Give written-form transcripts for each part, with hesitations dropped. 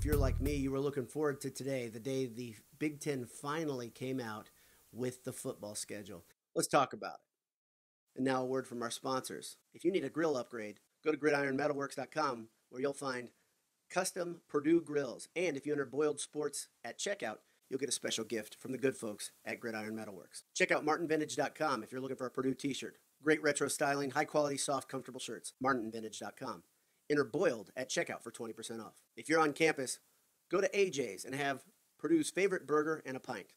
if you're like me, you were looking forward to today, the day the Big Ten finally came out with the football schedule. Let's talk about it. And now a word from our sponsors. If you need a grill upgrade, go to gridironmetalworks.com where you'll find custom Purdue grills. And if you enter Boiled Sports at checkout, you'll get a special gift from the good folks at Gridiron Metalworks. Check out martinvintage.com if you're looking for a Purdue t-shirt. Great retro styling, high quality, soft, comfortable shirts. martinvintage.com. Enter Boiled at checkout for 20% off. If you're on campus, go to AJ's and have Purdue's favorite burger and a pint.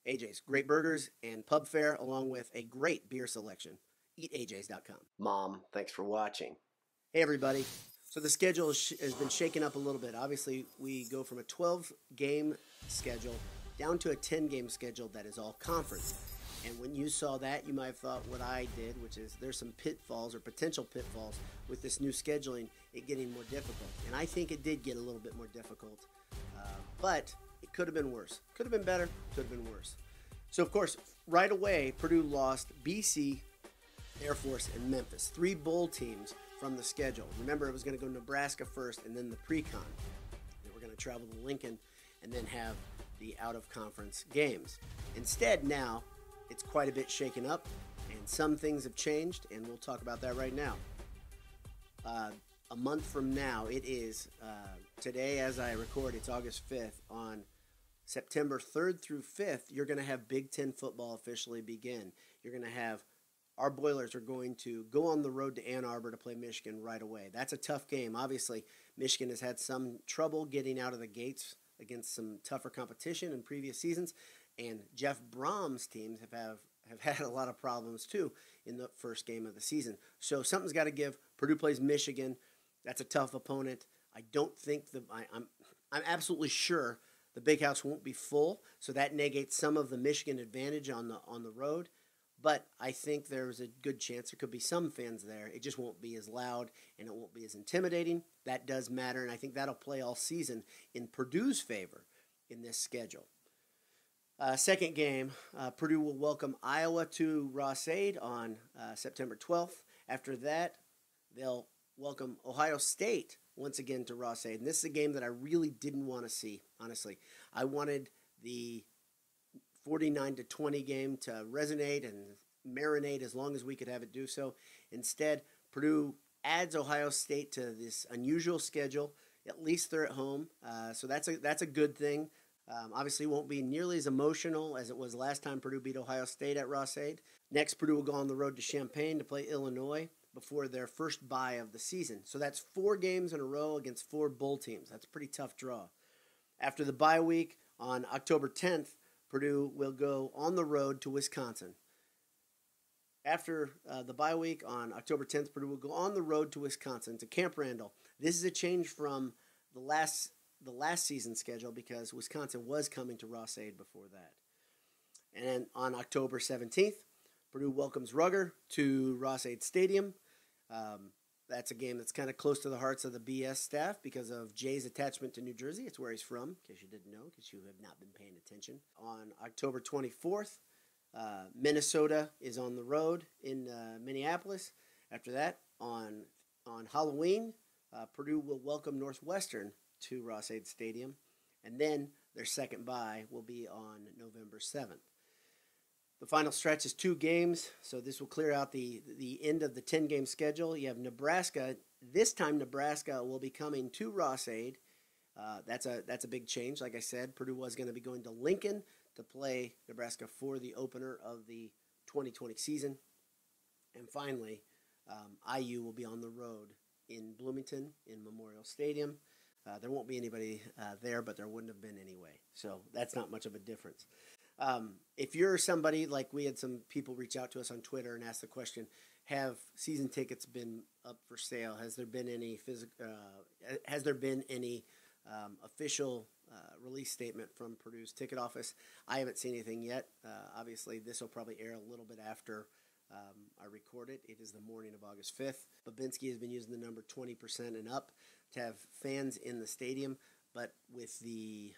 AJ's, great burgers and pub fare along with a great beer selection. EatAJ's.com. Mom, thanks for watching. Hey everybody. So the schedule has been shaken up a little bit. Obviously, we go from a 12-game schedule down to a 10-game schedule that is all conference. And when you saw that, you might have thought what I did, which is there's some pitfalls or potential pitfalls with this new scheduling, it getting more difficult. And I think it did get a little bit more difficult, but it could have been worse. Could have been better, could have been worse. So, of course, right away, Purdue lost BC, Air Force, and Memphis, 3 bowl teams from the schedule. Remember, it was going to go Nebraska first and then the pre-con. And we're going to travel to Lincoln and then have the out-of-conference games. Instead, now, it's quite a bit shaken up, and some things have changed, and we'll talk about that right now. A month from now, it is, today as I record, it's August 5th. On September 3rd through 5th, you're going to have Big Ten football officially begin. You're going to have our Boilers are going to go on the road to Ann Arbor to play Michigan right away. That's a tough game. Obviously, Michigan has had some trouble getting out of the gates against some tougher competition in previous seasons, and Jeff Brom's teams have had a lot of problems too in the first game of the season. So something's got to give. Purdue plays Michigan. That's a tough opponent. I don't think I'm absolutely sure the Big House won't be full, so that negates some of the Michigan advantage on the road. But I think there's a good chance there could be some fans there. It just won't be as loud and it won't be as intimidating. That does matter, and I think that'll play all season in Purdue's favor in this schedule. Second game, Purdue will welcome Iowa to Ross-Ade on September 12th. After that, they'll welcome Ohio State once again to Ross-Ade. And this is a game that I really didn't want to see, honestly. I wanted the 49-20 game to resonate and marinate as long as we could have it do so. Instead, Purdue adds Ohio State to this unusual schedule. At least they're at home, so that's a good thing. Obviously, it won't be nearly as emotional as it was last time Purdue beat Ohio State at Ross-Ade. Next, Purdue will go on the road to Champaign to play Illinois before their first bye of the season. So that's 4 games in a row against 4 bowl teams. That's a pretty tough draw. After the bye week on October 10th, Purdue will go on the road to Wisconsin. After the bye week on October 10th, Purdue will go on the road to Wisconsin, to Camp Randall. This is a change from the last season schedule because Wisconsin was coming to Ross-Ade before that. And then on October 17th, Purdue welcomes Rugger to Ross-Ade Stadium. That's a game that's kind of close to the hearts of the BS staff because of Jay's attachment to New Jersey. It's where he's from, in case you didn't know, because you have not been paying attention. On October 24th, Minnesota is on the road in Minneapolis. After that, on Halloween, Purdue will welcome Northwestern to Ross-Ade Stadium. And then their second bye will be on November 7th. The final stretch is 2 games, so this will clear out the end of the 10-game schedule. You have Nebraska. This time, Nebraska will be coming to Ross-Ade. That's a big change. Like I said, Purdue was going to be going to Lincoln to play Nebraska for the opener of the 2020 season. And finally, IU will be on the road in Bloomington in Memorial Stadium. There won't be anybody there, but there wouldn't have been anyway. So that's not much of a difference. If you're somebody, like we had some people reach out to us on Twitter and ask the question, have season tickets been up for sale? Has there been any official release statement from Purdue's ticket office? I haven't seen anything yet. Obviously, this will probably air a little bit after I record it. It is the morning of August 5th. Babinski has been using the number 20% and up to have fans in the stadium, but with the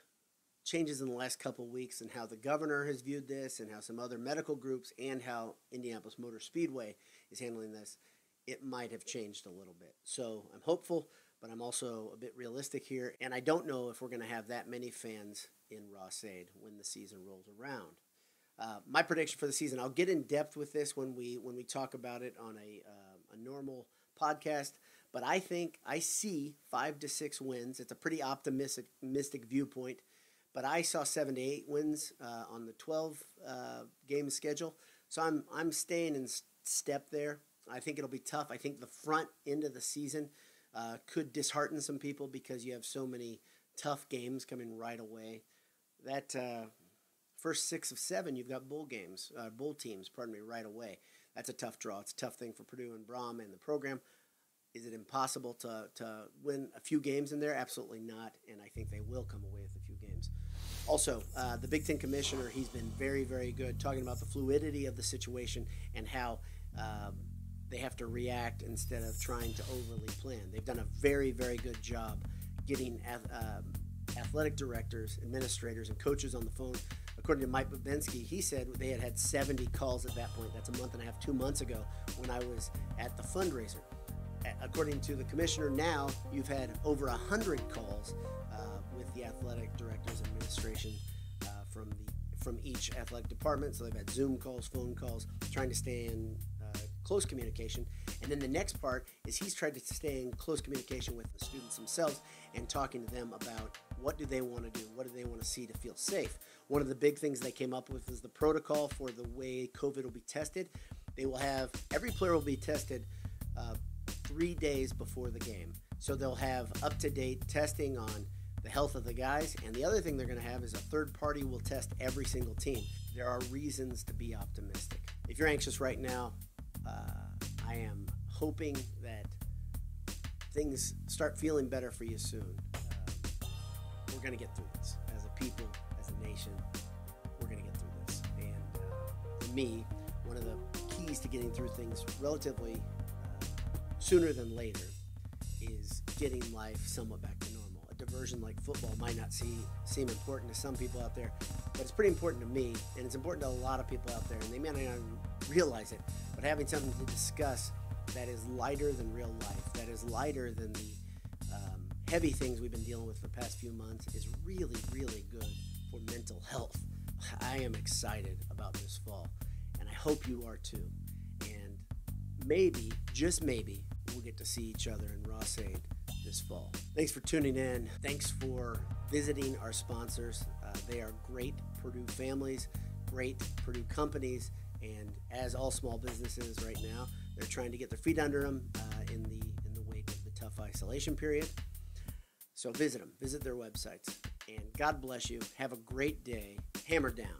changes in the last couple of weeks and how the governor has viewed this and how some other medical groups and how Indianapolis Motor Speedway is handling this, it might have changed a little bit. So I'm hopeful, but I'm also a bit realistic here, and I don't know if we're going to have that many fans in Ross-Ade when the season rolls around. My prediction for the season, I'll get in depth with this when we talk about it on a normal podcast, but I think I see 5 to 6 wins. It's a pretty optimistic viewpoint, but I saw 7 to 8 wins on the 12 game schedule, so I'm staying in step there. I think it'll be tough. I think the front end of the season could dishearten some people because you have so many tough games coming right away. That first 6 of 7, you've got bowl teams, right away. That's a tough draw. It's a tough thing for Purdue and Braum and the program. Is it impossible to win a few games in there? Absolutely not, and I think they will come away with a few games. Also, the Big Ten commissioner, he's been very, very good talking about the fluidity of the situation and how they have to react instead of trying to overly plan. They've done a very, very good job getting athletic directors, administrators, and coaches on the phone. According to Mike Babinski, he said they had 70 calls at that point. That's a month and a half, 2 months ago when I was at the fundraiser. According to the commissioner, now you've had over 100 calls with the athletic directors, administration from each athletic department. So they've had Zoom calls, phone calls, trying to stay in close communication. And then the next part is he's tried to stay in close communication with the students themselves and talking to them about what do they want to do, what do they want to see to feel safe. One of the big things they came up with is the protocol for the way COVID will be tested. They will have, every player will be tested 3 days before the game. So they'll have up-to-date testing on the health of the guys. And the other thing they're going to have is a third party will test every single team. There are reasons to be optimistic. If you're anxious right now, I am hoping that things start feeling better for you soon. We're going to get through this. As a people, as a nation, we're going to get through this. And for me, one of the keys to getting through things relatively sooner than later is getting life somewhat back to normal. A diversion like football might not seem important to some people out there, but it's pretty important to me, and it's important to a lot of people out there, and they may not even realize it, but having something to discuss that is lighter than real life, that is lighter than the heavy things we've been dealing with for the past few months is really, really good for mental health. I am excited about this fall, and I hope you are too. And maybe, just maybe, we'll get to see each other in Ross-Ade this fall. Thanks for tuning in. Thanks for visiting our sponsors. They are great Purdue families, great Purdue companies, and as all small businesses right now, they're trying to get their feet under them in the wake of the tough isolation period. So visit them, visit their websites, and God bless you. Have a great day. Hammer down.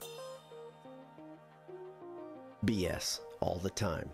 BS all the time.